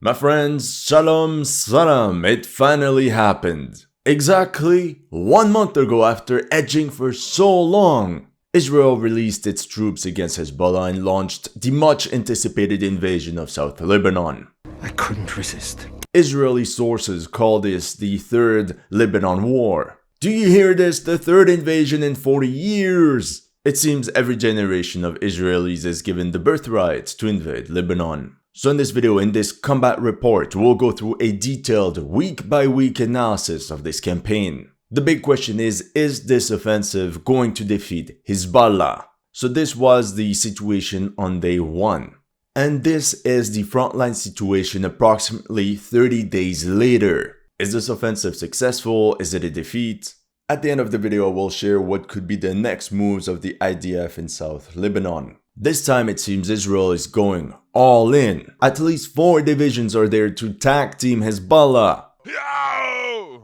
My friends, shalom salam, it finally happened. Exactly 1 month ago, after edging for so long, Israel released its troops against Hezbollah and launched the much anticipated invasion of South Lebanon. I couldn't resist. Israeli sources call this the Third Lebanon War. Do you hear this? The third invasion in 40 years! It seems every generation of Israelis is given the birthright to invade Lebanon. So in this video, in this combat report, we'll go through a detailed week-by-week analysis of this campaign. The big question is this offensive going to defeat Hezbollah? So this was the situation on day 1. And this is the frontline situation approximately 30 days later. Is this offensive successful? Is it a defeat? At the end of the video, we'll share what could be the next moves of the IDF in South Lebanon. This time it seems Israel is going all in. At least 4 divisions are there to tag team Hezbollah.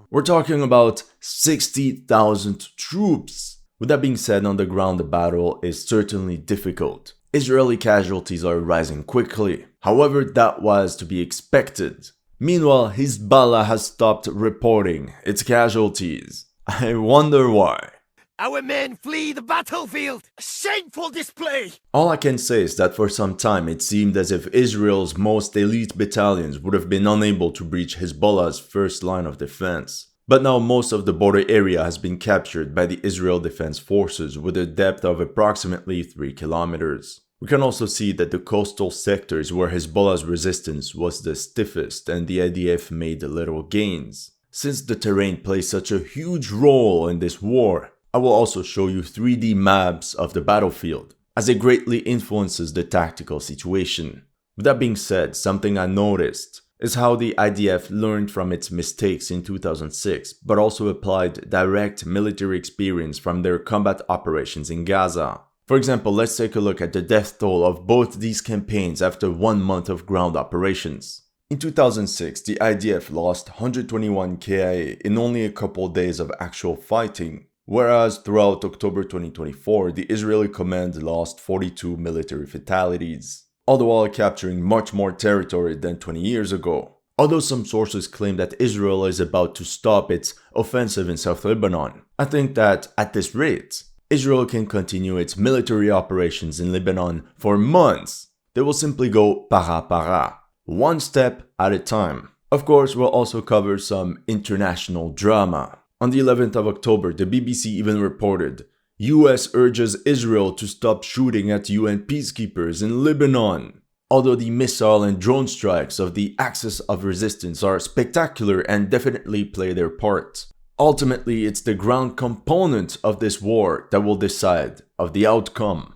We're talking about 60,000 troops. With that being said, on the ground the battle is certainly difficult. Israeli casualties are rising quickly. However, that was to be expected. Meanwhile, Hezbollah has stopped reporting its casualties. I wonder why. Our men flee the battlefield! A shameful display! All I can say is that for some time it seemed as if Israel's most elite battalions would have been unable to breach Hezbollah's first line of defense. But now most of the border area has been captured by the Israel Defense Forces with a depth of approximately 3 kilometers. We can also see that the coastal sectors where Hezbollah's resistance was the stiffest and the IDF made little gains. Since the terrain plays such a huge role in this war, I will also show you 3D maps of the battlefield, as it greatly influences the tactical situation. With that being said, something I noticed is how the IDF learned from its mistakes in 2006, but also applied direct military experience from their combat operations in Gaza. For example, let's take a look at the death toll of both these campaigns after 1 month of ground operations. In 2006, the IDF lost 121 KIA in only a couple days of actual fighting, whereas throughout October 2024, the Israeli command lost 42 military fatalities, all the while capturing much more territory than 20 years ago. Although some sources claim that Israel is about to stop its offensive in South Lebanon, I think that at this rate, Israel can continue its military operations in Lebanon for months. They will simply go para, one step at a time. Of course, we'll also cover some international drama. On the 11th of October, the BBC even reported, US urges Israel to stop shooting at UN peacekeepers in Lebanon. Although the missile and drone strikes of the Axis of Resistance are spectacular and definitely play their part, ultimately it's the ground component of this war that will decide of the outcome.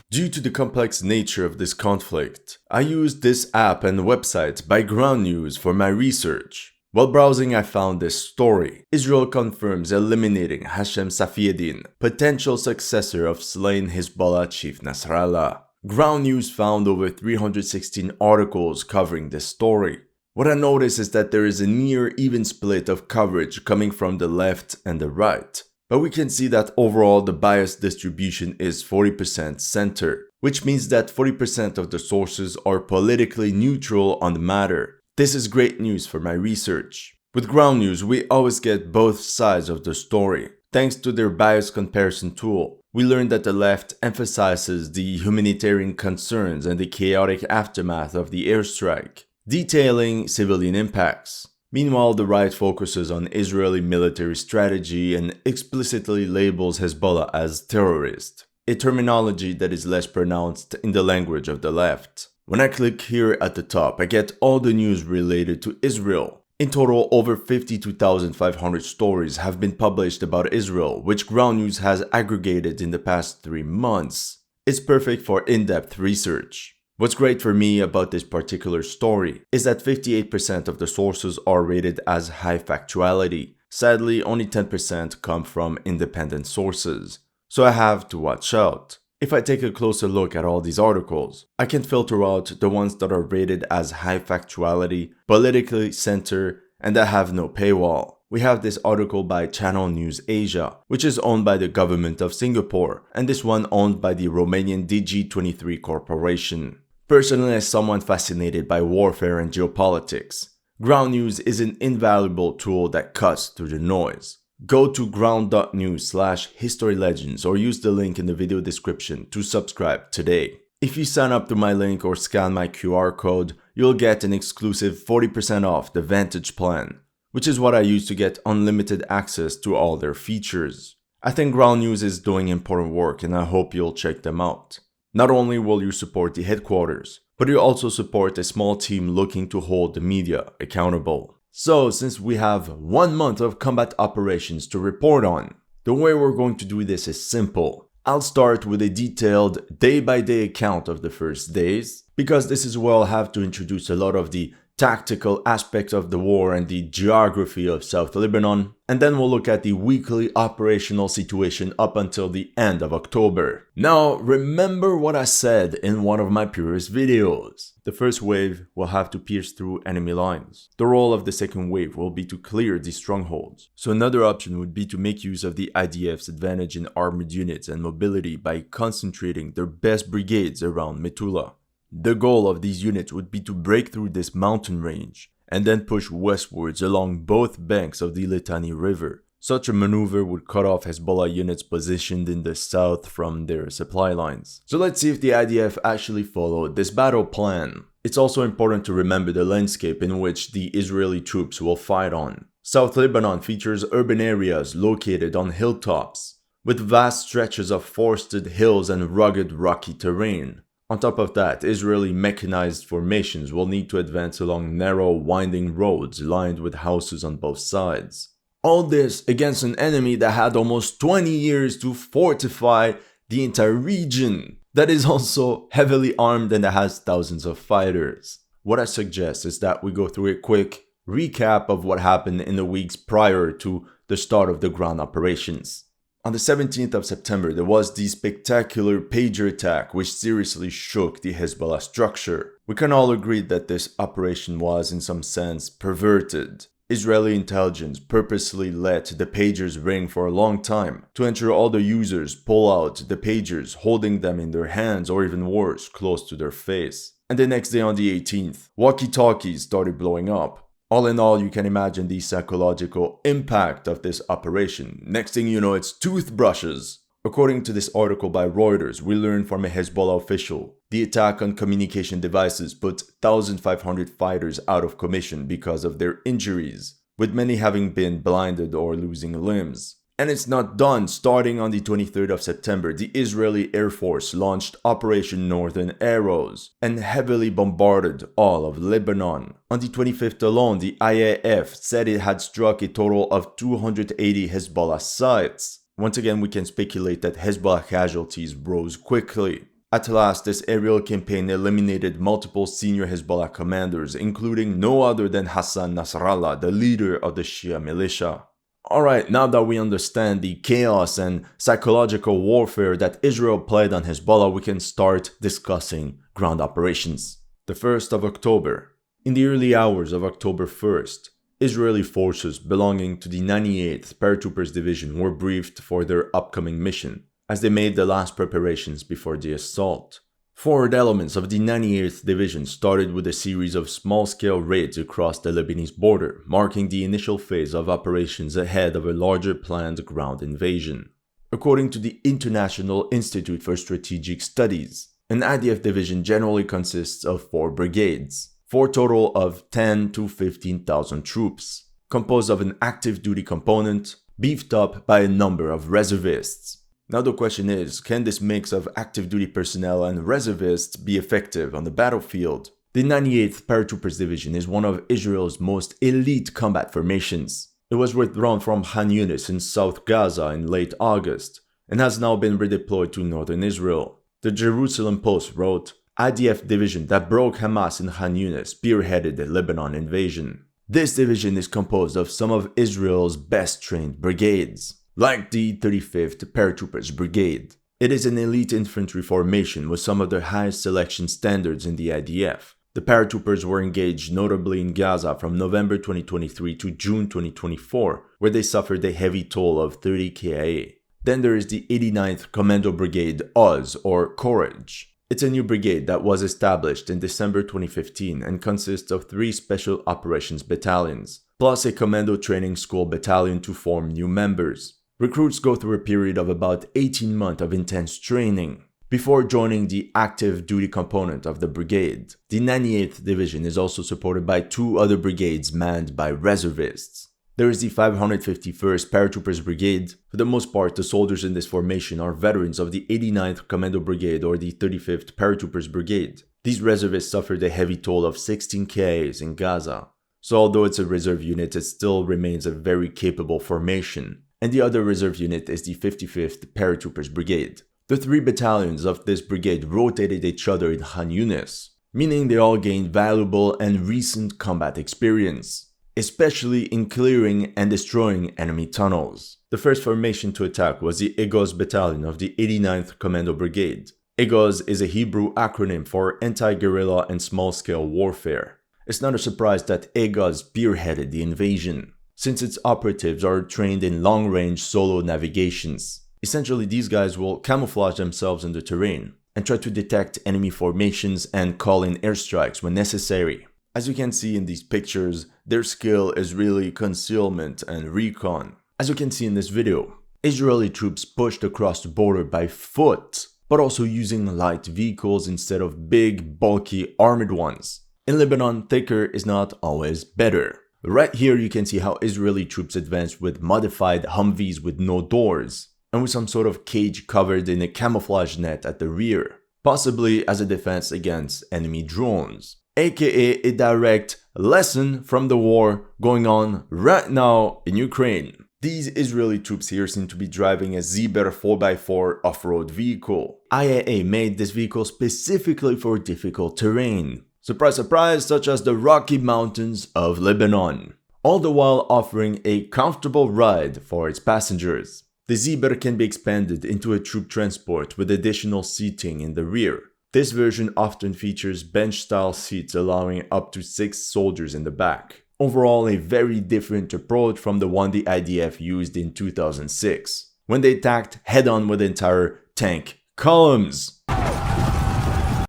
Due to the complex nature of this conflict, I used this app and website by Ground News for my research. While browsing, I found this story. Israel confirms eliminating Hashem Safieddin, potential successor of slain Hezbollah chief Nasrallah. Ground News found over 316 articles covering this story. What I noticed is that there is a near even split of coverage coming from the left and the right. But we can see that overall the bias distribution is 40% center, which means that 40% of the sources are politically neutral on the matter. This is great news for my research. With Ground News, we always get both sides of the story. Thanks to their bias comparison tool, we learned that the left emphasizes the humanitarian concerns and the chaotic aftermath of the airstrike, detailing civilian impacts. Meanwhile, the right focuses on Israeli military strategy and explicitly labels Hezbollah as terrorist, a terminology that is less pronounced in the language of the left. When I click here at the top, I get all the news related to Israel. In total, over 52,500 stories have been published about Israel, which Ground News has aggregated in the past 3 months. It's perfect for in-depth research. What's great for me about this particular story is that 58% of the sources are rated as high factuality. Sadly, only 10% come from independent sources, so I have to watch out. If I take a closer look at all these articles, I can filter out the ones that are rated as high factuality, politically center, and that have no paywall. We have this article by Channel News Asia, which is owned by the government of Singapore, and this one owned by the Romanian DG23 Corporation. Personally, as someone fascinated by warfare and geopolitics, ground news is an invaluable tool that cuts through the noise. Go to ground.news/HistoryLegends or use the link in the video description to subscribe today. If you sign up through my link or scan my QR code, you'll get an exclusive 40% off the Vantage plan, which is what I use to get unlimited access to all their features. I think Ground News is doing important work and I hope you'll check them out. Not only will you support the headquarters, but you also support a small team looking to hold the media accountable. So, since we have 1 month of combat operations to report on, the way we're going to do this is simple. I'll start with a detailed day-by-day account of the first days, because this is where I'll have to introduce a lot of the tactical aspects of the war and the geography of South Lebanon, and then we'll look at the weekly operational situation up until the end of October. Now, remember what I said in one of my previous videos. The first wave will have to pierce through enemy lines. The role of the second wave will be to clear these strongholds. So another option would be to make use of the IDF's advantage in armored units and mobility by concentrating their best brigades around Metula. The goal of these units would be to break through this mountain range and then push westwards along both banks of the Litani River. Such a maneuver would cut off Hezbollah units positioned in the south from their supply lines. So let's see if the IDF actually followed this battle plan. It's also important to remember the landscape in which the Israeli troops will fight on. South Lebanon features urban areas located on hilltops, with vast stretches of forested hills and rugged rocky terrain. On top of that, Israeli mechanized formations will need to advance along narrow, winding roads lined with houses on both sides. All this against an enemy that had almost 20 years to fortify the entire region, that is also heavily armed and that has thousands of fighters. What I suggest is that we go through a quick recap of what happened in the weeks prior to the start of the ground operations. On the 17th of September, there was the spectacular pager attack which seriously shook the Hezbollah structure. We can all agree that this operation was, in some sense, perverted. Israeli intelligence purposely let the pagers ring for a long time to ensure all the users pull out the pagers, holding them in their hands or even worse, close to their face. And the next day on the 18th, walkie-talkies started blowing up. All in all, you can imagine the psychological impact of this operation. Next thing you know, it's toothbrushes. According to this article by Reuters, we learned from a Hezbollah official, the attack on communication devices put 1,500 fighters out of commission because of their injuries, with many having been blinded or losing limbs. And it's not done. Starting on the 23rd of September, the Israeli Air Force launched Operation Northern Arrows and heavily bombarded all of Lebanon. On the 25th alone, the IAF said it had struck a total of 280 Hezbollah sites. Once again, we can speculate that Hezbollah casualties rose quickly. At last, this aerial campaign eliminated multiple senior Hezbollah commanders, including no other than Hassan Nasrallah, the leader of the Shia militia. Alright, now that we understand the chaos and psychological warfare that Israel played on Hezbollah, we can start discussing ground operations. The 1st of October. In the early hours of October 1st, Israeli forces belonging to the 98th Paratroopers Division were briefed for their upcoming mission, as they made the last preparations before the assault. Forward elements of the 98th Division started with a series of small-scale raids across the Lebanese border, marking the initial phase of operations ahead of a larger planned ground invasion. According to the International Institute for Strategic Studies, an IDF division generally consists of 4 brigades, for a total of 10 to 15,000 troops, composed of an active duty component, beefed up by a number of reservists. Now the question is, can this mix of active duty personnel and reservists be effective on the battlefield? The 98th Paratroopers Division is one of Israel's most elite combat formations. It was withdrawn from Khan Yunis in South Gaza in late August, and has now been redeployed to northern Israel. The Jerusalem Post wrote, IDF division that broke Hamas in Khan Yunis spearheaded the Lebanon invasion. This division is composed of some of Israel's best trained brigades, like the 35th Paratroopers Brigade. It is an elite infantry formation with some of the highest selection standards in the IDF. The paratroopers were engaged notably in Gaza from November 2023 to June 2024, where they suffered a heavy toll of 30 KIA. Then there is the 89th Commando Brigade Oz, or Courage. It's a new brigade that was established in December 2015 and consists of 3 Special Operations battalions, plus a Commando Training School battalion to form new members. Recruits go through a period of about 18 months of intense training before joining the active duty component of the brigade. The 98th Division is also supported by 2 other brigades manned by reservists. There is the 551st Paratroopers Brigade. For the most part, the soldiers in this formation are veterans of the 89th Commando Brigade or the 35th Paratroopers Brigade. These reservists suffered a heavy toll of 16 KAs in Gaza. So although it's a reserve unit, it still remains a very capable formation. And the other reserve unit is the 55th Paratroopers Brigade. The 3 battalions of this brigade rotated each other in Khan Yunis, meaning they all gained valuable and recent combat experience, especially in clearing and destroying enemy tunnels. The first formation to attack was the Egoz battalion of the 89th Commando Brigade. Egoz is a Hebrew acronym for Anti-Guerrilla and Small-Scale Warfare. It's not a surprise that Egoz spearheaded the invasion, since its operatives are trained in long-range solo navigations. Essentially, these guys will camouflage themselves in the terrain and try to detect enemy formations and call in airstrikes when necessary. As you can see in these pictures, their skill is really concealment and recon. As you can see in this video, Israeli troops pushed across the border by foot, but also using light vehicles instead of big, bulky, armored ones. In Lebanon, thicker is not always better. Right here you can see how Israeli troops advanced with modified Humvees with no doors, and with some sort of cage covered in a camouflage net at the rear, possibly as a defense against enemy drones, aka a direct lesson from the war going on right now in Ukraine. These Israeli troops here seem to be driving a Zeber 4x4 off-road vehicle. IAA made this vehicle specifically for difficult terrain. Surprise, surprise, such as the Rocky Mountains of Lebanon, all the while offering a comfortable ride for its passengers. The Zeber can be expanded into a troop transport with additional seating in the rear. This version often features bench-style seats allowing up to 6 soldiers in the back. Overall, a very different approach from the one the IDF used in 2006, when they attacked head-on with entire tank columns.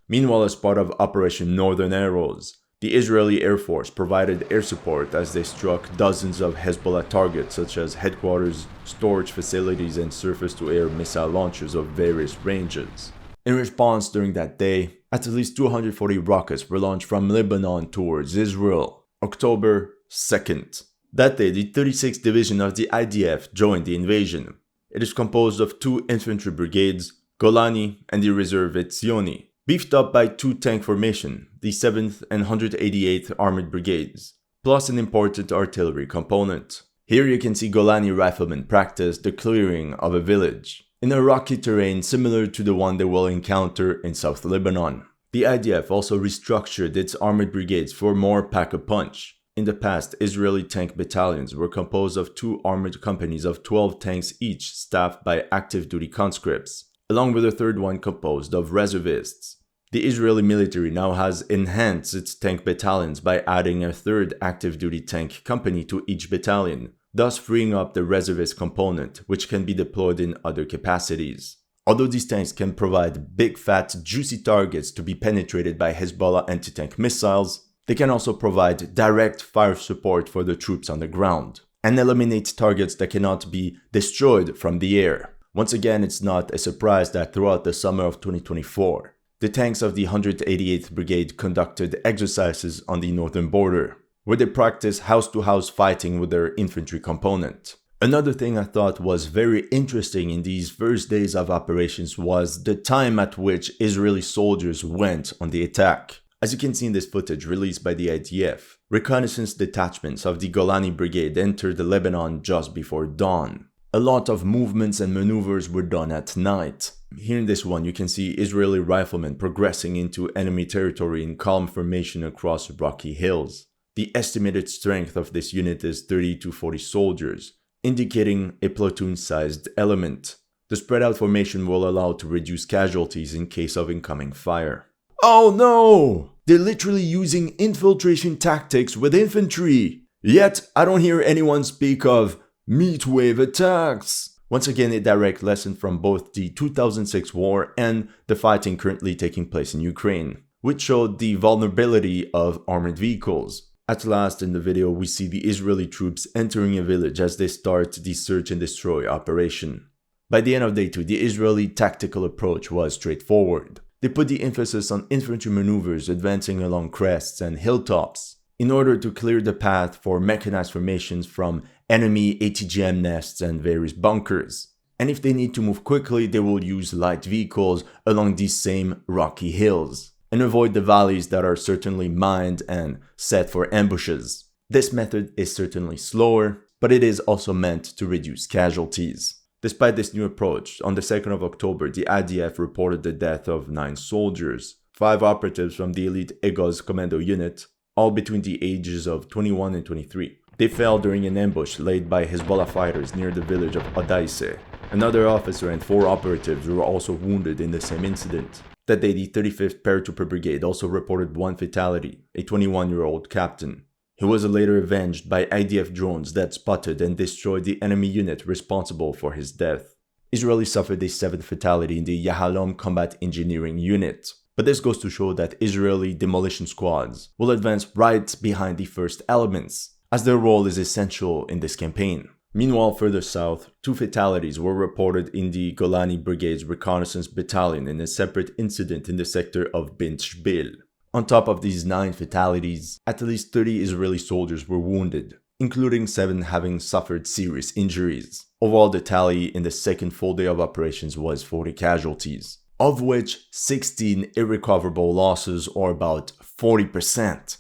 Meanwhile, as part of Operation Northern Arrows, the Israeli Air Force provided air support as they struck dozens of Hezbollah targets such as headquarters, storage facilities, and surface-to-air missile launchers of various ranges. In response during that day, at least 240 rockets were launched from Lebanon towards Israel. October 2nd. That day, the 36th Division of the IDF joined the invasion. It is composed of 2 infantry brigades, Golani and the reserve Etzioni, beefed up by 2 tank formation, the 7th and 188th Armored Brigades, plus an important artillery component. Here you can see Golani riflemen practice the clearing of a village, in a rocky terrain similar to the one they will encounter in South Lebanon. The IDF also restructured its armored brigades for more pack-a-punch. In the past, Israeli tank battalions were composed of 2 armored companies of 12 tanks each staffed by active duty conscripts, along with a third one composed of reservists. The Israeli military now has enhanced its tank battalions by adding a 3rd active duty tank company to each battalion, thus freeing up the reservist component, which can be deployed in other capacities. Although these tanks can provide big fat juicy targets to be penetrated by Hezbollah anti-tank missiles, they can also provide direct fire support for the troops on the ground, and eliminate targets that cannot be destroyed from the air. Once again, it's not a surprise that throughout the summer of 2024, the tanks of the 188th Brigade conducted exercises on the northern border, where they practiced house-to-house fighting with their infantry component. Another thing I thought was very interesting in these first days of operations was the time at which Israeli soldiers went on the attack. As you can see in this footage released by the IDF, reconnaissance detachments of the Golani Brigade entered Lebanon just before dawn. A lot of movements and maneuvers were done at night. Here in this one, you can see Israeli riflemen progressing into enemy territory in column formation across rocky hills. The estimated strength of this unit is 30 to 40 soldiers, indicating a platoon-sized element. The spread-out formation will allow to reduce casualties in case of incoming fire. Oh no! They're literally using infiltration tactics with infantry! Yet, I don't hear anyone speak of meat wave attacks. Once again, a direct lesson from both the 2006 war and the fighting currently taking place in Ukraine, which showed the vulnerability of armored vehicles. At last in the video, we see the Israeli troops entering a village as they start the search and destroy operation. By the end of day 2, the Israeli tactical approach was straightforward. They put the emphasis on infantry maneuvers advancing along crests and hilltops in order to clear the path for mechanized formations from enemy ATGM nests and various bunkers. And if they need to move quickly, they will use light vehicles along these same rocky hills and avoid the valleys that are certainly mined and set for ambushes. This method is certainly slower, but it is also meant to reduce casualties. Despite this new approach, on the 2nd of October, the IDF reported the death of 9 soldiers, 5 operatives from the elite Egoz commando unit, all between the ages of 21 and 23. They fell during an ambush laid by Hezbollah fighters near the village of Odaise. Another officer and 4 operatives were also wounded in the same incident. That day, the 35th Paratrooper Brigade also reported 1 fatality, a 21-year-old captain. He was later avenged by IDF drones that spotted and destroyed the enemy unit responsible for his death. Israel suffered a 7th fatality in the Yahalom Combat Engineering Unit. But this goes to show that Israeli demolition squads will advance right behind the first elements, as their role is essential in this campaign. Meanwhile, further south, 2 fatalities were reported in the Golani Brigade's Reconnaissance Battalion in a separate incident in the sector of Bint Shbil. On top of these 9 fatalities, at least 30 Israeli soldiers were wounded, including 7 having suffered serious injuries. Overall, the tally in the second full day of operations was 40 casualties, of which 16 irrecoverable losses, or about 40%.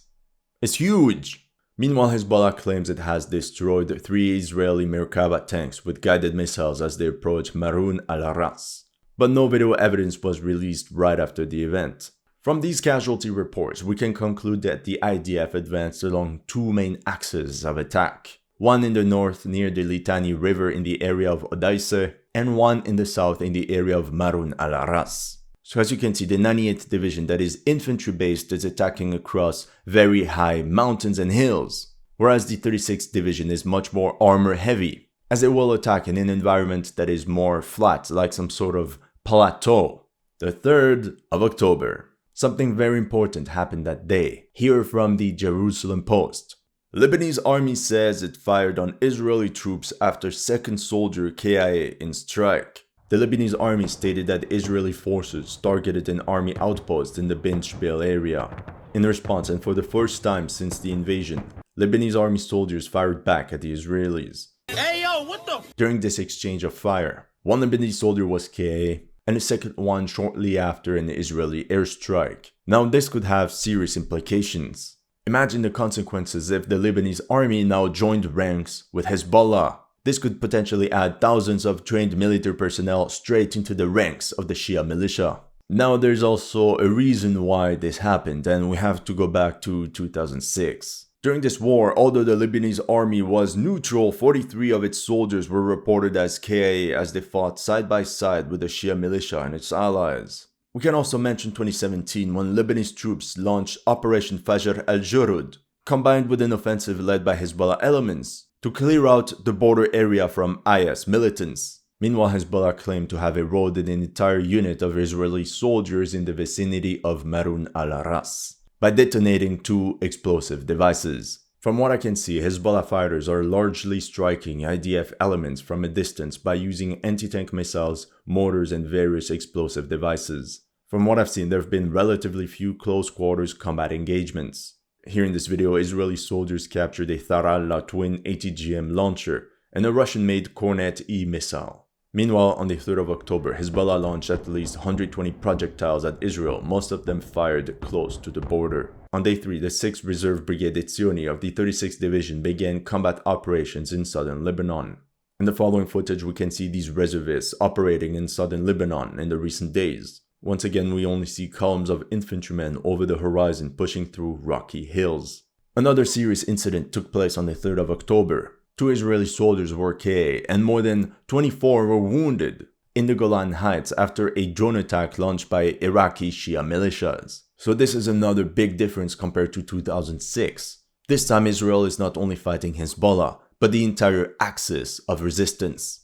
It's huge! Meanwhile, Hezbollah claims it has destroyed 3 Israeli Merkava tanks with guided missiles as they approach Marun al-Ras, but no video evidence was released right after the event. From these casualty reports, we can conclude that the IDF advanced along 2 main axes of attack, one in the north near the Litani River in the area of Odaise, and one in the south in the area of Marun al-Ras. So as you can see, the 98th Division, that is infantry based, is attacking across very high mountains and hills, whereas the 36th Division is much more armor heavy, as it will attack in an environment that is more flat, like some sort of plateau. The 3rd of October. Something very important happened that day. Here from the Jerusalem Post. Lebanese army says it fired on Israeli troops after 2nd soldier KIA in strike. The Lebanese army stated that Israeli forces targeted an army outpost in the Bint Shbil area. In response, and for the first time since the invasion, Lebanese army soldiers fired back at the Israelis. Hey yo, what the? During this exchange of fire, one Lebanese soldier was KIA, and a second one shortly after an Israeli airstrike. Now this could have serious implications. Imagine the consequences if the Lebanese army now joined ranks with Hezbollah. This could potentially add thousands of trained military personnel straight into the ranks of the Shia militia. Now there's also a reason why this happened, and we have to go back to 2006. During this war, although the Lebanese army was neutral, 43 of its soldiers were reported as KIA as they fought side by side with the Shia militia and its allies. We can also mention 2017 when Lebanese troops launched Operation Fajr al-Jurud, combined with an offensive led by Hezbollah elements, to clear out the border area from IS militants. Meanwhile, Hezbollah claimed to have eroded an entire unit of Israeli soldiers in the vicinity of Marun al-Ras by detonating 2 explosive devices. From what I can see, Hezbollah fighters are largely striking IDF elements from a distance by using anti-tank missiles, mortars, and various explosive devices. From what I've seen, there have been relatively few close quarters combat engagements. Here in this video, Israeli soldiers captured a Tharalla twin ATGM launcher and a Russian-made Kornet-E missile. Meanwhile, on the 3rd of October, Hezbollah launched at least 120 projectiles at Israel, most of them fired close to the border. On day 3, the 6th Reserve Brigade Etzioni of the 36th Division began combat operations in southern Lebanon. In the following footage, we can see these reservists operating in southern Lebanon in the recent days. Once again, we only see columns of infantrymen over the horizon pushing through rocky hills. Another serious incident took place on the 3rd of October. 2 Israeli soldiers were KIA and more than 24 were wounded in the Golan Heights after a drone attack launched by Iraqi Shia militias. So this is another big difference compared to 2006. This time Israel is not only fighting Hezbollah, but the entire axis of resistance.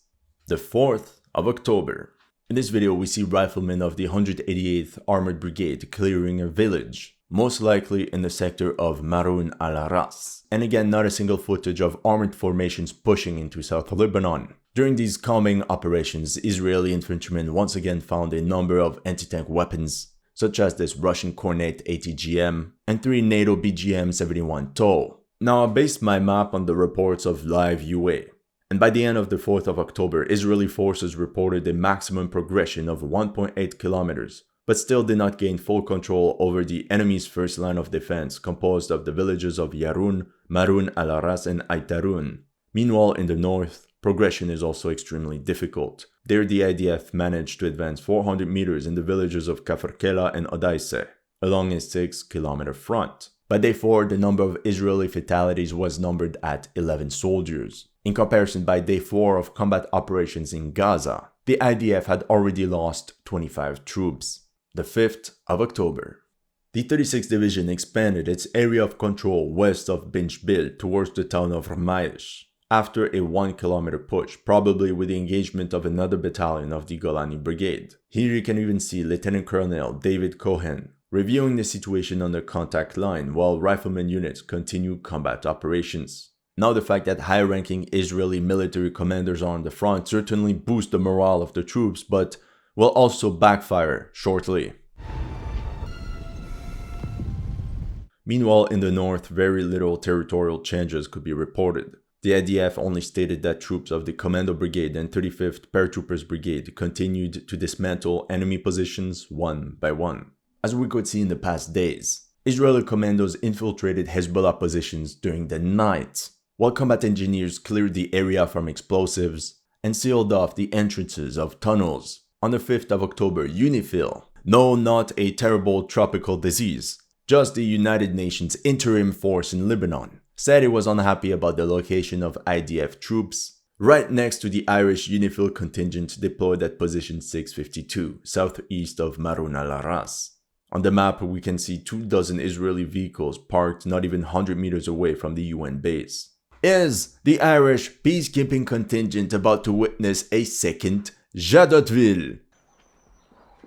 The 4th of October. In this video, we see riflemen of the 188th Armored Brigade clearing a village, most likely in the sector of Marun al-Ras. And again, not a single footage of armored formations pushing into South Lebanon. During these calming operations, Israeli infantrymen once again found a number of anti-tank weapons, such as this Russian Kornet ATGM and 3 NATO BGM-71 TOW. Now, I based my map on the reports of Live UA. And by the end of the 4th of October, Israeli forces reported a maximum progression of 1.8 kilometers, but still did not gain full control over the enemy's first line of defense, composed of the villages of Yarun, Marun al-Ras and Aitarun. Meanwhile, in the north, progression is also extremely difficult. There, the IDF managed to advance 400 meters in the villages of Kafr and Odaise, along a 6-kilometer front. By day 4, the number of Israeli fatalities was numbered at 11 soldiers. In comparison, by day 4 of combat operations in Gaza, the IDF had already lost 25 troops. The 5th of October. The 36th Division expanded its area of control west of Binjbil towards the town of Ramaish, after a 1-kilometer push, probably with the engagement of another battalion of the Golani Brigade. Here you can even see Lieutenant Colonel David Cohen reviewing the situation on the contact line while rifleman units continue combat operations. Now, the fact that high-ranking Israeli military commanders are on the front certainly boosts the morale of the troops, but will also backfire shortly. Meanwhile, in the north, very little territorial changes could be reported. The IDF only stated that troops of the Commando Brigade and 35th Paratroopers Brigade continued to dismantle enemy positions one by one. As we could see in the past days, Israeli commandos infiltrated Hezbollah positions during the night, while combat engineers cleared the area from explosives and sealed off the entrances of tunnels. On the 5th of October, UNIFIL, no, not a terrible tropical disease, just the United Nations interim force in Lebanon, said it was unhappy about the location of IDF troops right next to the Irish UNIFIL contingent deployed at position 652, southeast of Marun al-Ras. On the map, we can see 24 Israeli vehicles parked not even 100 meters away from the UN base. Is the Irish peacekeeping contingent about to witness a second Jadotville?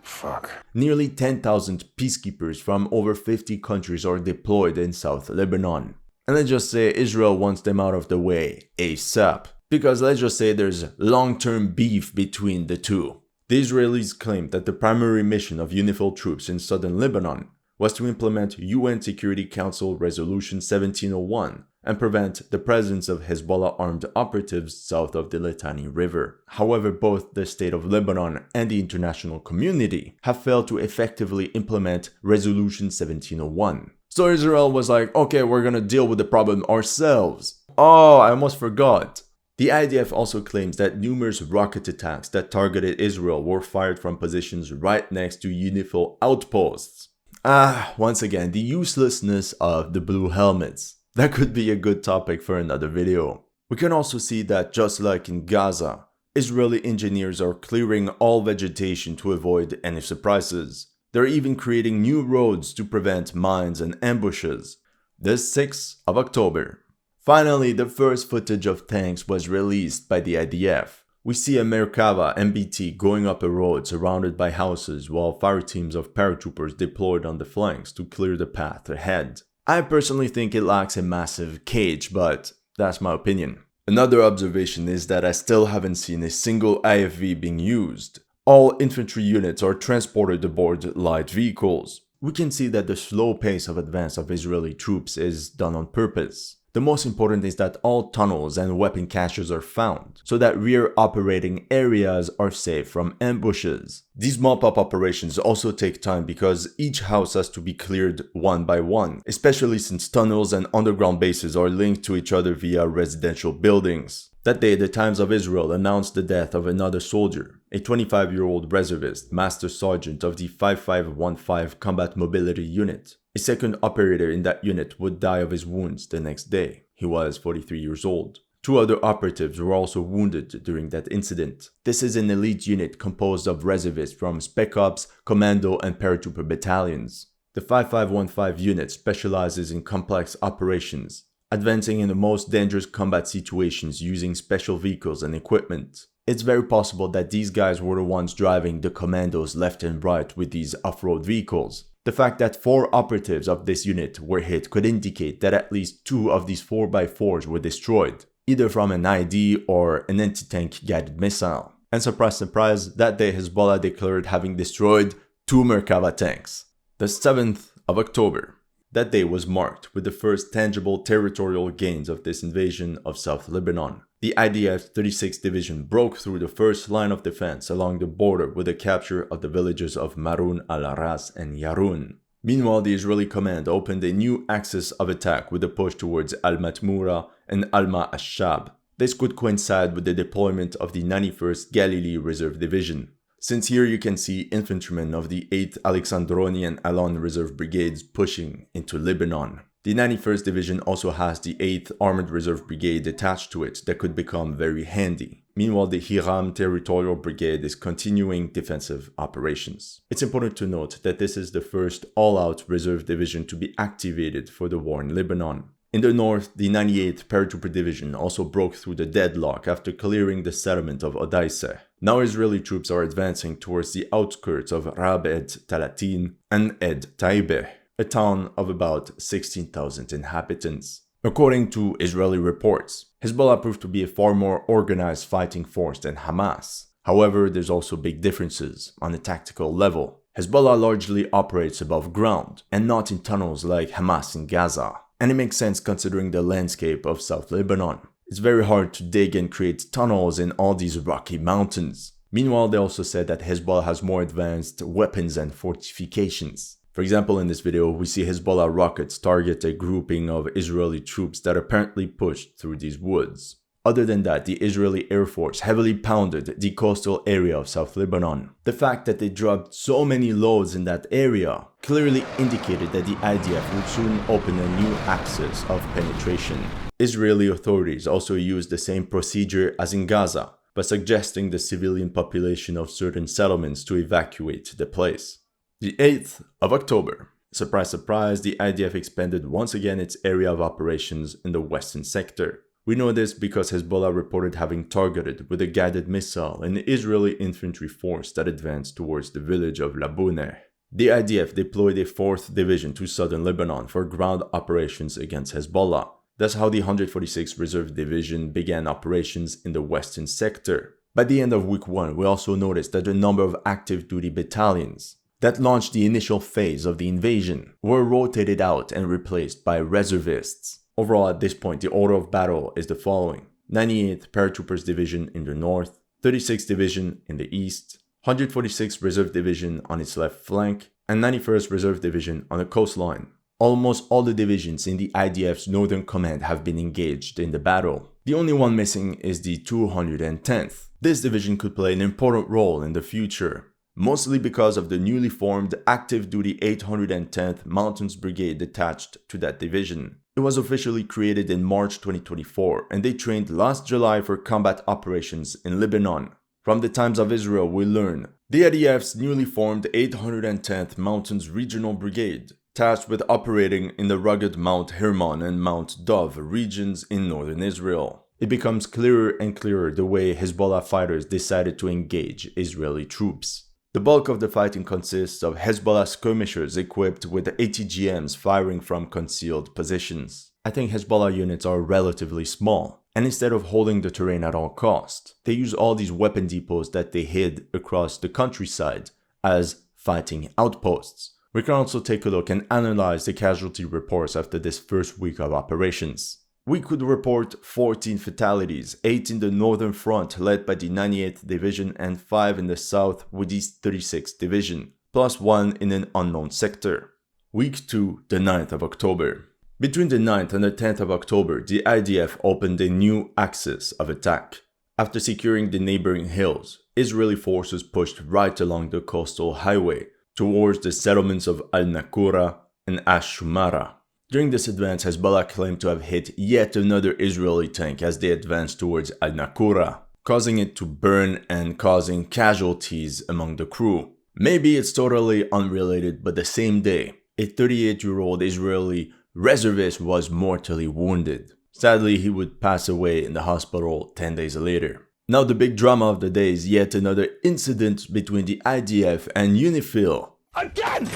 Fuck. Nearly 10,000 peacekeepers from over 50 countries are deployed in South Lebanon. And let's just say Israel wants them out of the way ASAP. Because let's just say there's long-term beef between the two. The Israelis claimed that the primary mission of UNIFIL troops in southern Lebanon was to implement UN Security Council Resolution 1701 and prevent the presence of Hezbollah armed operatives south of the Litani River. However, both the state of Lebanon and the international community have failed to effectively implement Resolution 1701. So Israel was like, okay, we're gonna deal with the problem ourselves. Oh, I almost forgot. The IDF also claims that numerous rocket attacks that targeted Israel were fired from positions right next to UNIFIL outposts. Once again, the uselessness of the blue helmets. That could be a good topic for another video. We can also see that just like in Gaza, Israeli engineers are clearing all vegetation to avoid any surprises. They're even creating new roads to prevent mines and ambushes. The 6th of October. Finally, the first footage of tanks was released by the IDF. We see a Merkava MBT going up a road surrounded by houses while fire teams of paratroopers deployed on the flanks to clear the path ahead. I personally think it lacks a massive cage, but that's my opinion. Another observation is that I still haven't seen a single IFV being used. All infantry units are transported aboard light vehicles. We can see that the slow pace of advance of Israeli troops is done on purpose. The most important is that all tunnels and weapon caches are found, so that rear operating areas are safe from ambushes. These mop-up operations also take time because each house has to be cleared one by one, especially since tunnels and underground bases are linked to each other via residential buildings. That day, the Times of Israel announced the death of another soldier, a 25-year-old reservist, Master Sergeant of the 5515 Combat Mobility Unit. A second operator in that unit would die of his wounds the next day. He was 43 years old. 2 other operatives were also wounded during that incident. This is an elite unit composed of reservists from Spec Ops, Commando, and Paratrooper battalions. The 5515 unit specializes in complex operations, advancing in the most dangerous combat situations using special vehicles and equipment. It's very possible that these guys were the ones driving the commandos left and right with these off-road vehicles. The fact that 4 operatives of this unit were hit could indicate that at least 2 of these 4x4s were destroyed, either from an ID or an anti-tank guided missile. And surprise, surprise, that day Hezbollah declared having destroyed 2 Merkava tanks. The 7th of October. That day was marked with the first tangible territorial gains of this invasion of South Lebanon. The IDF's 36th Division broke through the first line of defense along the border with the capture of the villages of Marun al-Aras and Yarun. Meanwhile, the Israeli command opened a new axis of attack with a push towards Al-Matmura and Alma al-Shab. This could coincide with the deployment of the 91st Galilee Reserve Division. Since here you can see infantrymen of the 8th Alexandroni and Alon Reserve Brigades pushing into Lebanon. The 91st Division also has the 8th Armored Reserve Brigade attached to it that could become very handy. Meanwhile, the Hiram Territorial Brigade is continuing defensive operations. It's important to note that this is the first all-out reserve division to be activated for the war in Lebanon. In the north, the 98th Paratrooper Division also broke through the deadlock after clearing the settlement of Odaiseh. Now Israeli troops are advancing towards the outskirts of Rab ed Talatin and Ed Taibeh, a town of about 16,000 inhabitants. According to Israeli reports, Hezbollah proved to be a far more organized fighting force than Hamas. However, there's also big differences on a tactical level. Hezbollah largely operates above ground and not in tunnels like Hamas in Gaza. And it makes sense considering the landscape of South Lebanon. It's very hard to dig and create tunnels in all these rocky mountains. Meanwhile, they also said that Hezbollah has more advanced weapons and fortifications. For example, in this video, we see Hezbollah rockets target a grouping of Israeli troops that apparently pushed through these woods. Other than that, the Israeli Air Force heavily pounded the coastal area of South Lebanon. The fact that they dropped so many loads in that area clearly indicated that the IDF would soon open a new axis of penetration. Israeli authorities also used the same procedure as in Gaza, by suggesting the civilian population of certain settlements to evacuate the place. The 8th of October. Surprise, surprise, the IDF expanded once again its area of operations in the western sector. We know this because Hezbollah reported having targeted with a guided missile an Israeli infantry force that advanced towards the village of Labuneh. The IDF deployed a 4th Division to southern Lebanon for ground operations against Hezbollah. That's how the 146th Reserve Division began operations in the western sector. By the end of week 1, we also noticed that the number of active duty battalions that launched the initial phase of the invasion were rotated out and replaced by reservists. Overall, at this point, the order of battle is the following: 98th Paratroopers Division in the north, 36th Division in the east, 146th Reserve Division on its left flank, and 91st Reserve Division on the coastline. Almost all the divisions in the IDF's Northern Command have been engaged in the battle. The only one missing is the 210th. This division could play an important role in the future, mostly because of the newly formed active duty 810th Mountains Brigade attached to that division. It was officially created in March 2024, and they trained last July for combat operations in Lebanon. From the Times of Israel, we learn the IDF's newly formed 810th Mountains Regional Brigade, tasked with operating in the rugged Mount Hermon and Mount Dov regions in northern Israel. It becomes clearer and clearer the way Hezbollah fighters decided to engage Israeli troops. The bulk of the fighting consists of Hezbollah skirmishers equipped with ATGMs firing from concealed positions. I think Hezbollah units are relatively small, and instead of holding the terrain at all costs, they use all these weapon depots that they hid across the countryside as fighting outposts. We can also take a look and analyze the casualty reports after this first week of operations. We could report 14 fatalities, 8 in the northern front led by the 98th Division and 5 in the south with the 36th Division, plus 1 in an unknown sector. Week 2, the 9th of October. Between the 9th and the 10th of October, the IDF opened a new axis of attack. After securing the neighboring hills, Israeli forces pushed right along the coastal highway towards the settlements of Al-Nakura and Ash-Shumara. During this advance, Hezbollah claimed to have hit yet another Israeli tank as they advanced towards Al-Nakura, causing it to burn and causing casualties among the crew. Maybe it's totally unrelated, but the same day, a 38-year-old Israeli reservist was mortally wounded. Sadly, he would pass away in the hospital 10 days later. Now the big drama of the day is yet another incident between the IDF and UNIFIL. Again!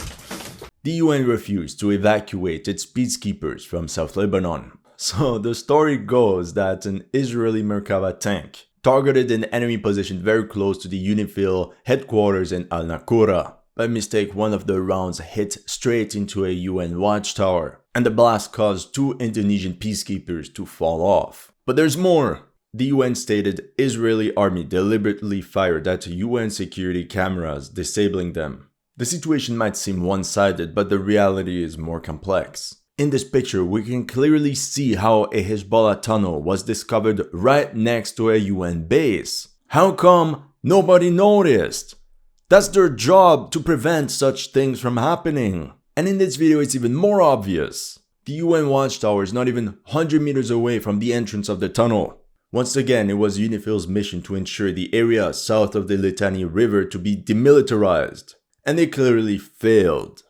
The UN refused to evacuate its peacekeepers from South Lebanon. So the story goes that an Israeli Merkava tank targeted an enemy position very close to the UNIFIL headquarters in Al-Naqoura. By mistake, one of the rounds hit straight into a UN watchtower, and the blast caused 2 Indonesian peacekeepers to fall off. But there's more! The UN stated Israeli army deliberately fired at UN security cameras, disabling them. The situation might seem one-sided, but the reality is more complex. In this picture, we can clearly see how a Hezbollah tunnel was discovered right next to a UN base. How come nobody noticed? That's their job, to prevent such things from happening. And in this video, it's even more obvious. The UN watchtower is not even 100 meters away from the entrance of the tunnel. Once again, it was UNIFIL's mission to ensure the area south of the Litani River to be demilitarized. And they clearly failed.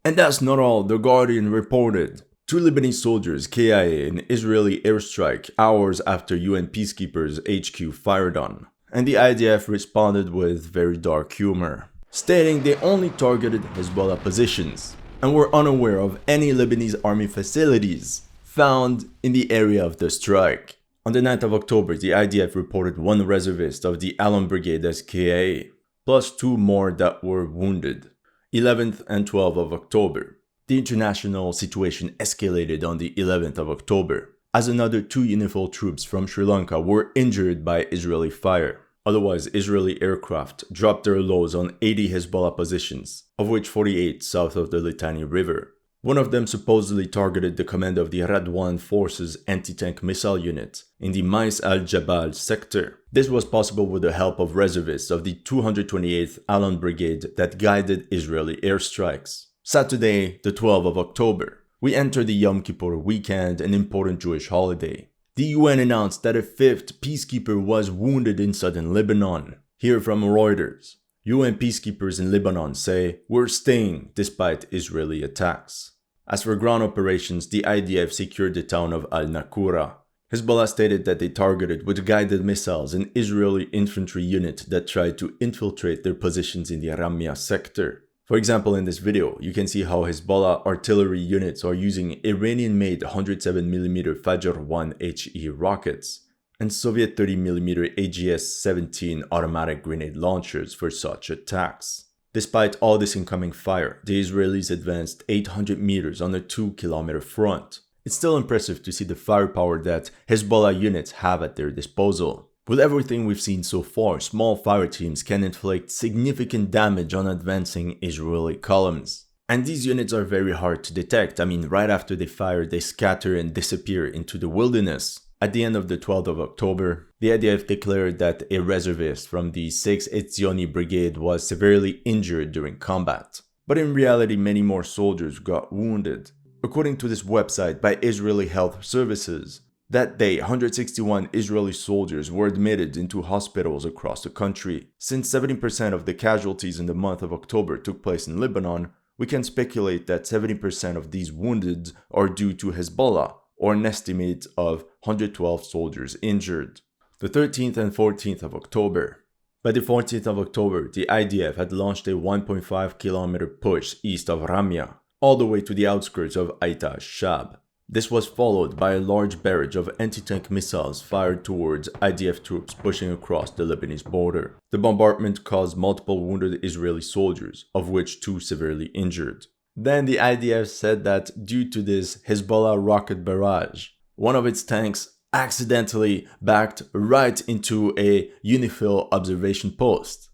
And that's not all. The Guardian reported 2 Lebanese soldiers KIA in Israeli airstrike hours after UN peacekeepers HQ fired on. And the IDF responded with very dark humor, stating they only targeted Hezbollah positions and were unaware of any Lebanese army facilities found in the area of the strike. On the 9th of October, the IDF reported 1 reservist of the Alon Brigade as KIA, plus 2 more that were wounded. 11th and 12th of October. The international situation escalated on the 11th of October, as another 2 UNIFIL troops from Sri Lanka were injured by Israeli fire. Otherwise, Israeli aircraft dropped their loads on 80 Hezbollah positions, of which 48 south of the Litani River. One of them supposedly targeted the command of the Radwan Forces anti-tank missile unit in the Mais al-Jabal sector. This was possible with the help of reservists of the 228th Alon Brigade that guided Israeli airstrikes. Saturday, the 12th of October. We enter the Yom Kippur weekend, an important Jewish holiday. The UN announced that a 5th peacekeeper was wounded in southern Lebanon. Here from Reuters. UN peacekeepers in Lebanon say, "We're staying despite Israeli attacks." As for ground operations, the IDF secured the town of Al-Naqoura. Hezbollah stated that they targeted with guided missiles an Israeli infantry unit that tried to infiltrate their positions in the Ramia sector. For example, in this video, you can see how Hezbollah artillery units are using Iranian-made 107mm Fajr-1 HE rockets and Soviet 30mm AGS-17 automatic grenade launchers for such attacks. Despite all this incoming fire, the Israelis advanced 800 meters on a 2-kilometer front. It's still impressive to see the firepower that Hezbollah units have at their disposal. With everything we've seen so far, small fire teams can inflict significant damage on advancing Israeli columns. And these units are very hard to detect. Right after they fire, they scatter and disappear into the wilderness. At the end of the 12th of October, the IDF declared that a reservist from the 6th Etzioni Brigade was severely injured during combat. But in reality, many more soldiers got wounded. According to this website by Israeli Health Services, that day 161 Israeli soldiers were admitted into hospitals across the country. Since 70% of the casualties in the month of October took place in Lebanon, we can speculate that 70% of these wounded are due to Hezbollah, or an estimate of 112 soldiers injured. The 13th and 14th of October. By the 14th of October, the IDF had launched a 1.5-kilometer push east of Ramia, all the way to the outskirts of Aita Shab. This was followed by a large barrage of anti-tank missiles fired towards IDF troops pushing across the Lebanese border. The bombardment caused multiple wounded Israeli soldiers, of which 2 severely injured. Then the IDF said that due to this Hezbollah rocket barrage, one of its tanks accidentally backed right into a UNIFIL observation post.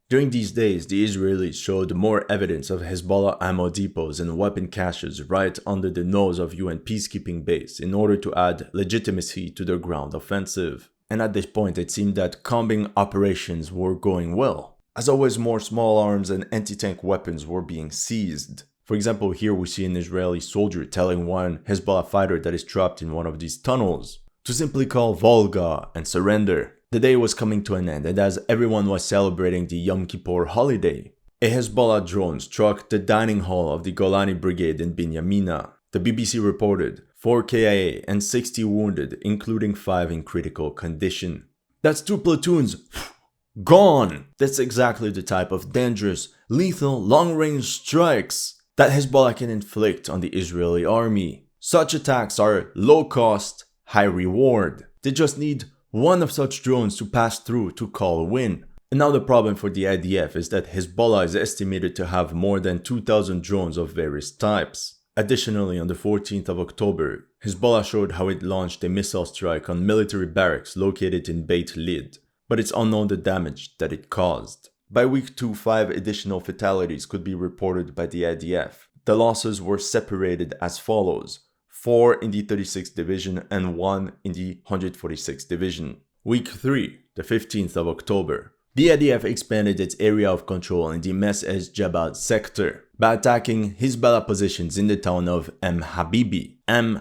During these days, the Israelis showed more evidence of Hezbollah ammo depots and weapon caches right under the nose of UN peacekeeping base in order to add legitimacy to their ground offensive. And at this point, it seemed that combing operations were going well. As always, more small arms and anti-tank weapons were being seized. For example, here we see an Israeli soldier telling one Hezbollah fighter that is trapped in one of these tunnels to simply call Volga and surrender. The day was coming to an end, and as everyone was celebrating the Yom Kippur holiday, a Hezbollah drone struck the dining hall of the Golani Brigade in Binyamina. The BBC reported 4 KIA and 60 wounded, including 5 in critical condition. That's 2 platoons gone! That's exactly the type of dangerous, lethal, long-range strikes that Hezbollah can inflict on the Israeli army. Such attacks are low cost, high reward. They just need one of such drones to pass through to call a win. And now the problem for the IDF is that Hezbollah is estimated to have more than 2,000 drones of various types. Additionally, on the 14th of October, Hezbollah showed how it launched a missile strike on military barracks located in Beit Lid, but it's unknown the damage that it caused. By week 2, 5 additional fatalities could be reported by the IDF. The losses were separated as follows: 4 in the 36th Division and 1 in the 146th Division. Week 3, the 15th of October. The IDF expanded its area of control in the Mes Es Jabal sector by attacking Hezbollah positions in the town of Habibi, and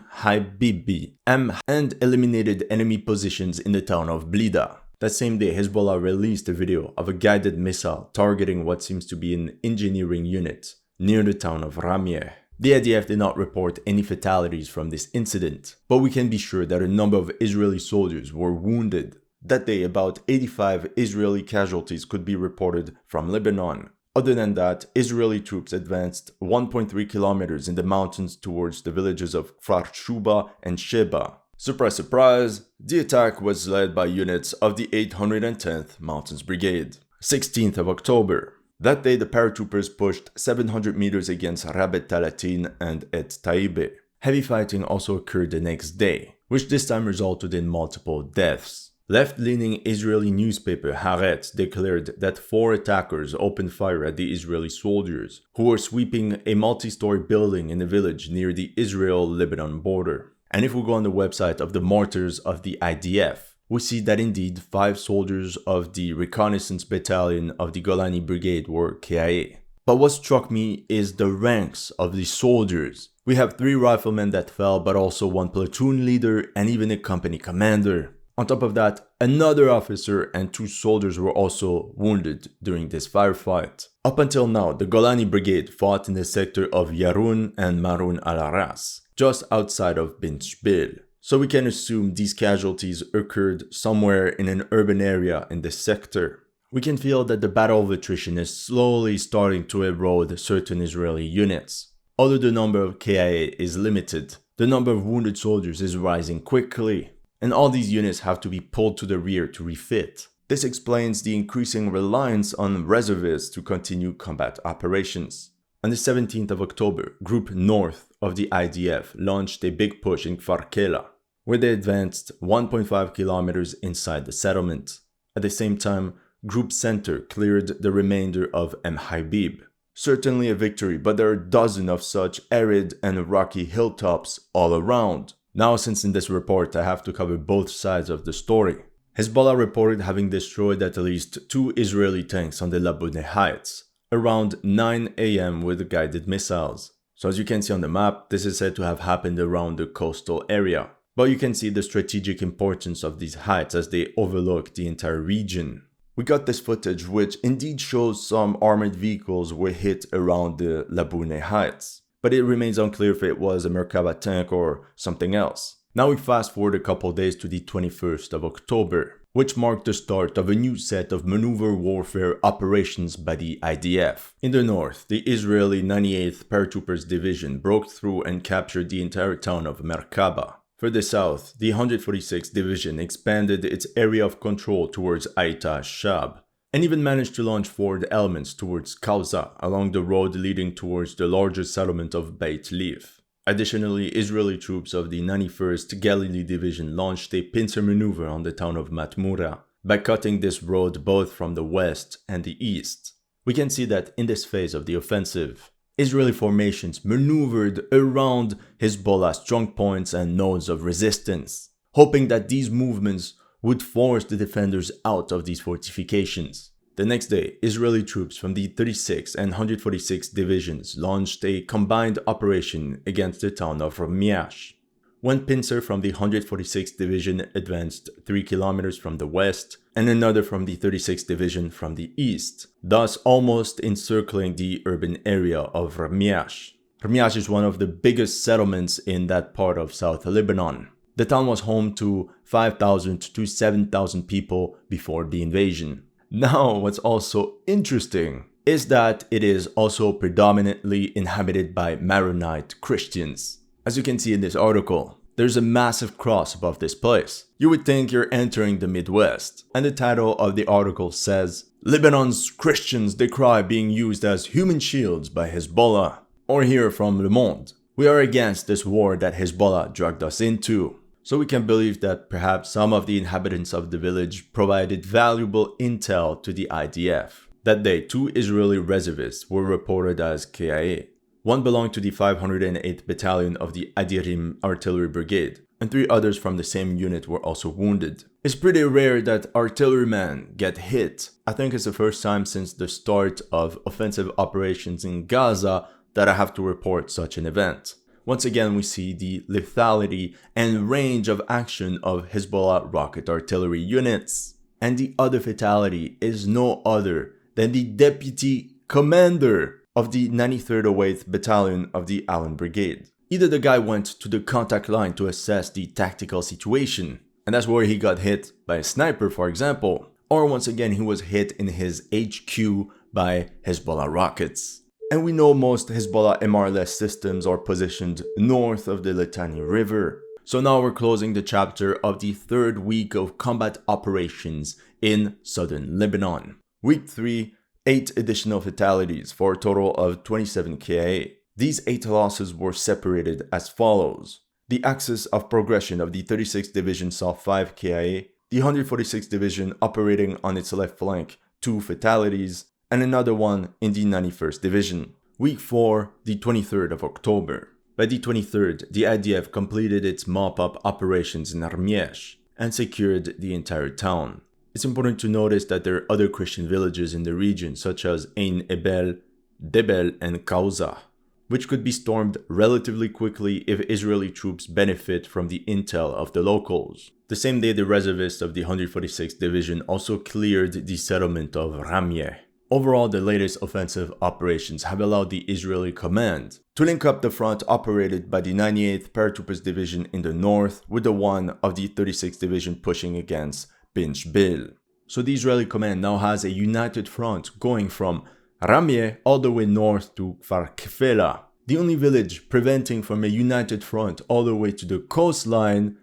eliminated enemy positions in the town of Blida. That same day, Hezbollah released a video of a guided missile targeting what seems to be an engineering unit near the town of Ramieh. The IDF did not report any fatalities from this incident, but we can be sure that a number of Israeli soldiers were wounded. That day, about 85 Israeli casualties could be reported from Lebanon. Other than that, Israeli troops advanced 1.3 kilometers in the mountains towards the villages of Kfar Shuba and Sheba. Surprise, surprise, the attack was led by units of the 810th Mountains Brigade. 16th of October. That day, the paratroopers pushed 700 meters against Rabet Talatin and Et Taibe. Heavy fighting also occurred the next day, which this time resulted in multiple deaths. Left-leaning Israeli newspaper Haaretz declared that 4 attackers opened fire at the Israeli soldiers, who were sweeping a multi-story building in a village near the Israel-Lebanon border. And if we go on the website of the Mortars of the IDF, we see that indeed 5 soldiers of the Reconnaissance Battalion of the Golani Brigade were KIA. But what struck me is the ranks of the soldiers. We have 3 riflemen that fell, but also 1 platoon leader and even a company commander. On top of that, another officer and 2 soldiers were also wounded during this firefight. Up until now, the Golani Brigade fought in the sector of Yarun and Marun al-Ras, just outside of Bin Shbil. So we can assume these casualties occurred somewhere in an urban area in this sector. We can feel that the Battle of Attrition is slowly starting to erode certain Israeli units. Although the number of KIA is limited, the number of wounded soldiers is rising quickly, and all these units have to be pulled to the rear to refit. This explains the increasing reliance on reservists to continue combat operations. On the 17th of October, Group North of the IDF launched a big push in Kfar Kela, where they advanced 1.5 kilometers inside the settlement. At the same time, Group Center cleared the remainder of Habib. Certainly a victory, but there are dozens of such arid and rocky hilltops all around. Now, since in this report I have to cover both sides of the story, Hezbollah reported having destroyed at least 2 Israeli tanks on the Labuneh Heights around 9 a.m. with guided missiles. So as you can see on the map, this is said to have happened around the coastal area. But you can see the strategic importance of these heights as they overlook the entire region. We got this footage which indeed shows some armored vehicles were hit around the Labuneh Heights, but it remains unclear if it was a Merkava tank or something else. Now we fast forward a couple days to the 21st of October, which marked the start of a new set of maneuver warfare operations by the IDF. In the north, the Israeli 98th Paratroopers Division broke through and captured the entire town of Merkaba. Further south, the 146th Division expanded its area of control towards Aita Shab, and even managed to launch forward elements towards Kauza along the road leading towards the larger settlement of Beit Leaf. Additionally, Israeli troops of the 91st Galilee Division launched a pincer maneuver on the town of Matmura by cutting this road both from the west and the east. We can see that in this phase of the offensive, Israeli formations maneuvered around Hezbollah's strong points and nodes of resistance, hoping that these movements would force the defenders out of these fortifications. The next day, Israeli troops from the 36th and 146th Divisions launched a combined operation against the town of Miash. One pincer from the 146th Division advanced 3 kilometers from the west, and another from the 36th Division from the east, thus almost encircling the urban area of Miash. Miash is one of the biggest settlements in that part of South Lebanon. The town was home to 5,000 to 7,000 people before the invasion. Now, what's also interesting is that it is also predominantly inhabited by Maronite Christians. As you can see in this article, there's a massive cross above this place. You would think you're entering the Midwest. And the title of the article says, Lebanon's Christians decry being used as human shields by Hezbollah. Or here from Le Monde, we are against this war that Hezbollah dragged us into. So we can believe that perhaps some of the inhabitants of the village provided valuable intel to the IDF. That day, 2 Israeli reservists were reported as KIA. One belonged to the 508th Battalion of the Attrition Artillery Brigade, and 3 others from the same unit were also wounded. It's pretty rare that artillerymen get hit. I think it's the first time since the start of offensive operations in Gaza that I have to report such an event. Once again, we see the lethality and range of action of Hezbollah rocket artillery units. And the other fatality is no other than the deputy commander of the 93rd Battalion of the Allen Brigade. Either the guy went to the contact line to assess the tactical situation, and that's where he got hit by a sniper, for example, or once again he was hit in his HQ by Hezbollah rockets. And we know most Hezbollah MRLS systems are positioned north of the Litani River. So now we're closing the chapter of the 3rd week of combat operations in southern Lebanon. Week 3, 8 additional fatalities for a total of 27 KIA. These 8 losses were separated as follows. The axis of progression of the 36th Division saw 5 KIA, the 146th Division operating on its left flank, 2 fatalities, and another one in the 91st Division. Week 4, the 23rd of October. By the 23rd, the IDF completed its mop-up operations in Armiesh and secured the entire town. It's important to notice that there are other Christian villages in the region such as Ein Ebel, Debel, and Kauza, which could be stormed relatively quickly if Israeli troops benefit from the intel of the locals. The same day, the reservists of the 146th Division also cleared the settlement of Ramyeh. Overall, the latest offensive operations have allowed the Israeli command to link up the front operated by the 98th Paratroopers Division in the north with the one of the 36th Division pushing against Binch Bil. So the Israeli command now has a united front going from Ramyeh all the way north to Kfar Kfela. The only village preventing from a united front all the way to the coastline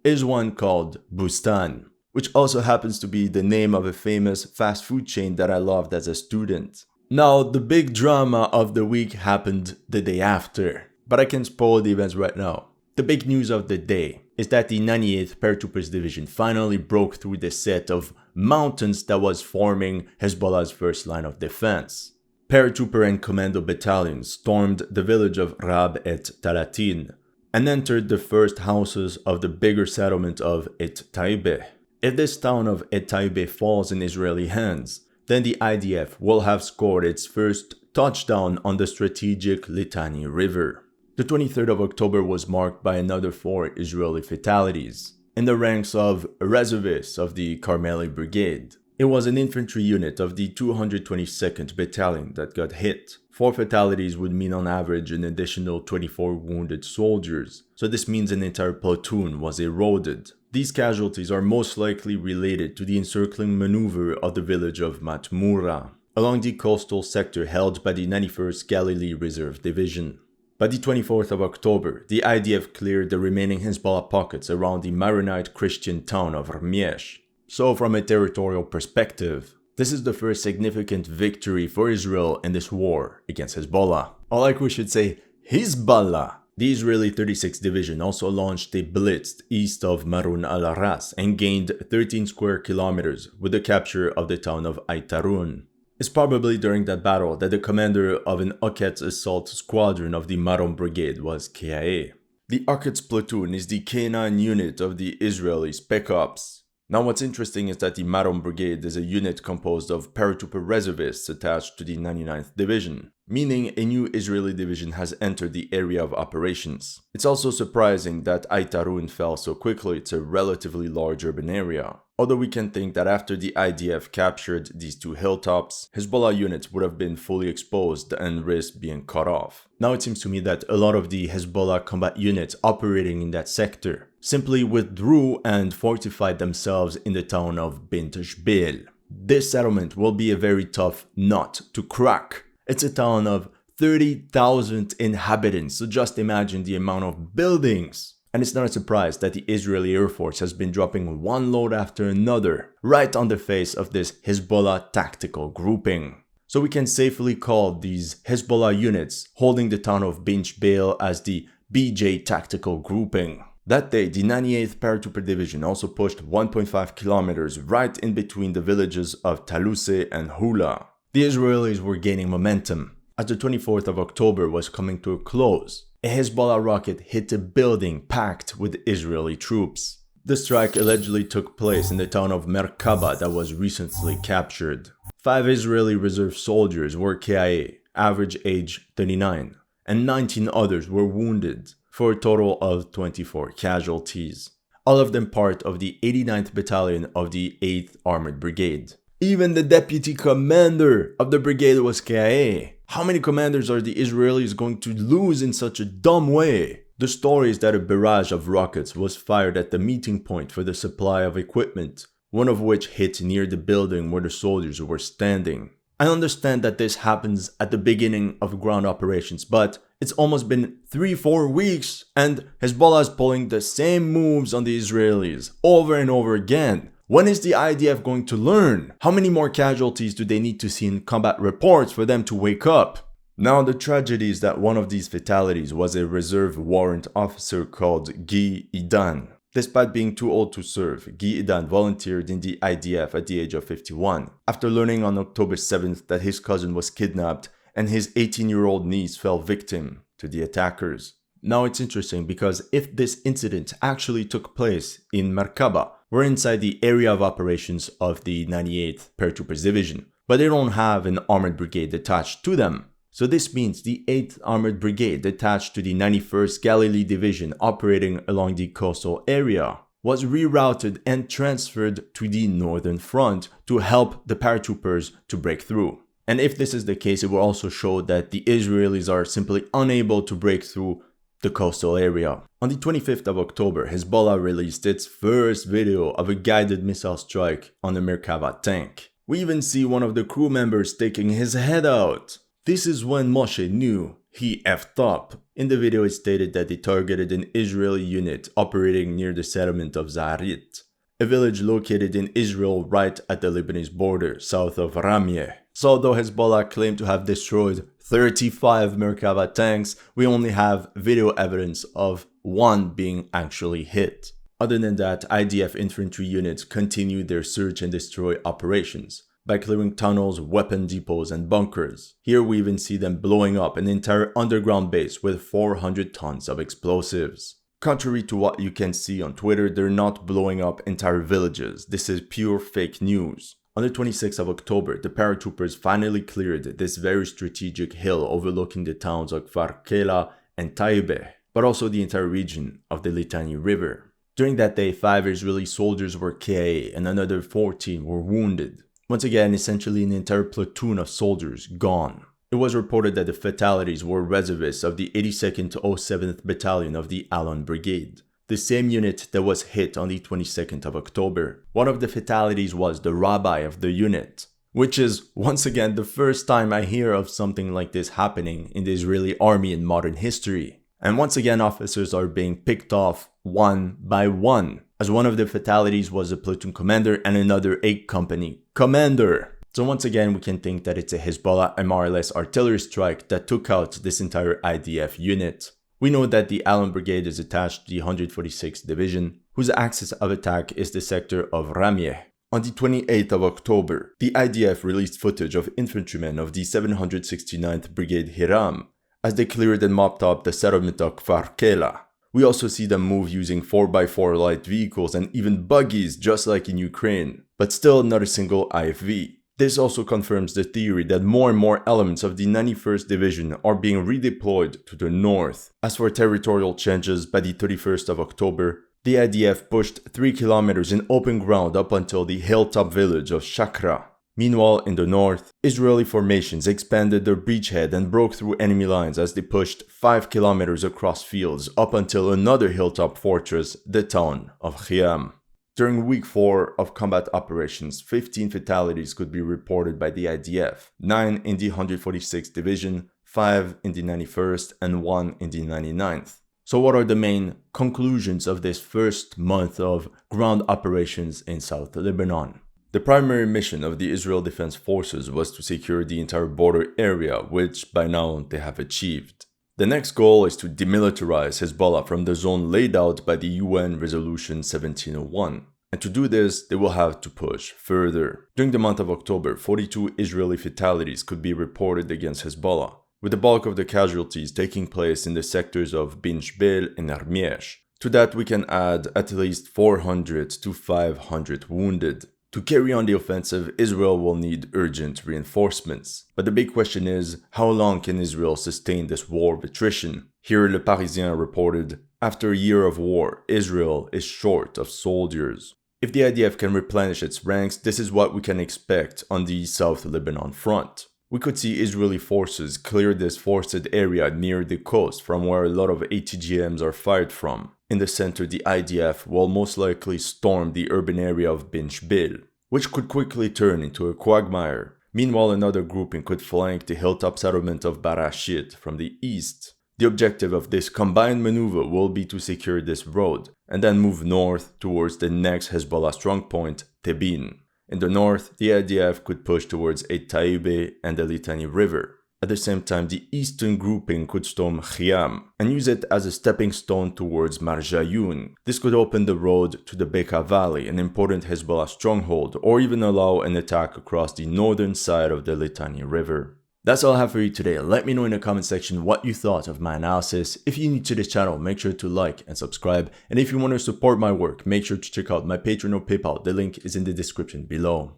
is one called Bustan, which also happens to be the name of a famous fast food chain that I loved as a student. Now, the big drama of the week happened the day after, but I can spoil the events right now. The big news of the day is that the 98th Paratroopers Division finally broke through the set of mountains that was forming Hezbollah's first line of defense. Paratrooper and Commando battalions stormed the village of Rab et Talatin and entered the first houses of the bigger settlement of Et Taibeh. If this town of Et Taibeh falls in Israeli hands, then the IDF will have scored its first touchdown on the strategic Litani River. The 23rd of October was marked by another 4 Israeli fatalities in the ranks of reservists of the Carmeli Brigade. It was an infantry unit of the 222nd Battalion that got hit. 4 fatalities would mean on average an additional 24 wounded soldiers, so this means an entire platoon was eroded. These casualties are most likely related to the encircling maneuver of the village of Matmura, along the coastal sector held by the 91st Galilee Reserve Division. By the 24th of October, the IDF cleared the remaining Hezbollah pockets around the Maronite Christian town of Ramyesh. So from a territorial perspective, this is the first significant victory for Israel in this war against Hezbollah. Or like we should say, Hezbollah. The Israeli 36th Division also launched a blitz east of Marun al-Ras and gained 13 square kilometers with the capture of the town of Aitarun. It's probably during that battle that the commander of an Oquet's assault squadron of the Maron Brigade was KIA. The Oquet's platoon is the K9 unit of the Israeli Spec Ops. Now what's interesting is that the Maron Brigade is a unit composed of paratrooper reservists attached to the 99th Division. meaning a new Israeli division has entered the area of operations. It's also surprising that Aitarun fell so quickly. It's a relatively large urban area. Although we can think that after the IDF captured these two hilltops, Hezbollah units would have been fully exposed and risked being cut off. Now it seems to me that a lot of the Hezbollah combat units operating in that sector simply withdrew and fortified themselves in the town of Bint Jbeil. This settlement will be a very tough nut to crack. It's a town of 30,000 inhabitants, so just imagine the amount of buildings. And it's not a surprise that the Israeli Air Force has been dropping one load after another right on the face of this Hezbollah tactical grouping. So we can safely call these Hezbollah units holding the town of Bint Jbeil as the BJ tactical grouping. That day, the 98th Paratrooper Division also pushed 1.5 kilometers right in between the villages of Talouseh and Hula. The Israelis were gaining momentum. As the 24th of October was coming to a close, a Hezbollah rocket hit a building packed with Israeli troops. The strike allegedly took place in the town of Merkaba that was recently captured. 5 Israeli reserve soldiers were KIA, average age 39, and 19 others were wounded, for a total of 24 casualties. All of them part of the 89th Battalion of the 8th Armored Brigade. Even the deputy commander of the brigade was KIA. How many commanders are the Israelis going to lose in such a dumb way? The story is that a barrage of rockets was fired at the meeting point for the supply of equipment, one of which hit near the building where the soldiers were standing. I understand that this happens at the beginning of ground operations, but it's almost been 3-4 weeks and Hezbollah is pulling the same moves on the Israelis over and over again. When is the IDF going to learn? How many more casualties do they need to see in combat reports for them to wake up? Now the tragedy is that one of these fatalities was a reserve warrant officer called Guy Idan. Despite being too old to serve, Guy Idan volunteered in the IDF at the age of 51, after learning on October 7th that his cousin was kidnapped and his 18-year-old niece fell victim to the attackers. Now it's interesting because if this incident actually took place in Merkaba, we're inside the area of operations of the 98th Paratroopers Division, but they don't have an armored brigade attached to them. So this means the 8th Armored Brigade attached to the 91st Galilee Division operating along the coastal area was rerouted and transferred to the northern front to help the paratroopers to break through. And if this is the case, it will also show that the Israelis are simply unable to break through the coastal area. On the 25th of October, Hezbollah released its first video of a guided missile strike on the Merkava tank. We even see one of the crew members taking his head out. This is when Moshe knew he effed up. In the video it stated that they targeted an Israeli unit operating near the settlement of Zarit, a village located in Israel right at the Lebanese border, south of Ramyeh. So although Hezbollah claimed to have destroyed 35 Merkava tanks, we only have video evidence of one being actually hit. Other than that, IDF infantry units continued their search and destroy operations by clearing tunnels, weapon depots, and bunkers. Here we even see them blowing up an entire underground base with 400 tons of explosives. Contrary to what you can see on Twitter, they're not blowing up entire villages. This is pure fake news. On the 26th of October, the paratroopers finally cleared this very strategic hill overlooking the towns of Kfar Kela and Taibeh, but also the entire region of the Litani River. During that day, 5 Israeli soldiers were KIA and another 14 were wounded. Once again, essentially an entire platoon of soldiers gone. It was reported that the fatalities were reservists of the 82nd to 07th Battalion of the Alon Brigade, the same unit that was hit on the 22nd of October. One of the fatalities was the rabbi of the unit, which is once again the first time I hear of something like this happening in the Israeli army in modern history. And once again, officers are being picked off one by one, as one of the fatalities was a platoon commander and another a company commander. So once again, we can think that it's a Hezbollah MRLS artillery strike that took out this entire IDF unit. We know that the Alon Brigade is attached to the 146th Division, whose axis of attack is the sector of Ramyeh. On the 28th of October, the IDF released footage of infantrymen of the 769th Brigade Hiram as they cleared and mopped up the settlement of Kfar Kela. We also see them move using 4x4 light vehicles and even buggies just like in Ukraine, but still not a single IFV. This also confirms the theory that more and more elements of the 91st Division are being redeployed to the north. As for territorial changes, by the 31st of October, the IDF pushed 3 kilometers in open ground up until the hilltop village of Shakra. Meanwhile, in the north, Israeli formations expanded their beachhead and broke through enemy lines as they pushed 5 kilometers across fields up until another hilltop fortress, the town of Khiam. During week 4 of combat operations, 15 fatalities could be reported by the IDF, 9 in the 146th Division, 5 in the 91st, and 1 in the 99th. So what are the main conclusions of this first month of ground operations in South Lebanon? The primary mission of the Israel Defense Forces was to secure the entire border area, which by now they have achieved. The next goal is to demilitarize Hezbollah from the zone laid out by the UN Resolution 1701. And to do this, they will have to push further. During the month of October, 42 Israeli fatalities could be reported against Hezbollah, with the bulk of the casualties taking place in the sectors of Bin Jbeil and Armiesh. To that we can add at least 400 to 500 wounded. To carry on the offensive, Israel will need urgent reinforcements. But the big question is, how long can Israel sustain this war of attrition? Here, Le Parisien reported, after a year of war, Israel is short of soldiers. If the IDF can replenish its ranks, this is what we can expect on the South Lebanon front. We could see Israeli forces clear this forested area near the coast from where a lot of ATGMs are fired from. In the center, the IDF will most likely storm the urban area of Bin Jbeil, which could quickly turn into a quagmire. Meanwhile, another grouping could flank the hilltop settlement of Barashit from the east. The objective of this combined maneuver will be to secure this road, and then move north towards the next Hezbollah strongpoint, Tebin. In the north, the IDF could push towards Et Taibeh and the Litani River. At the same time, the eastern grouping could storm Khiam and use it as a stepping stone towards Marjayun. This could open the road to the Bekaa Valley, an important Hezbollah stronghold, or even allow an attack across the northern side of the Litani River. That's all I have for you today. Let me know in the comment section what you thought of my analysis. If you're new to this channel, make sure to like and subscribe. And if you want to support my work, make sure to check out my Patreon or PayPal. The link is in the description below.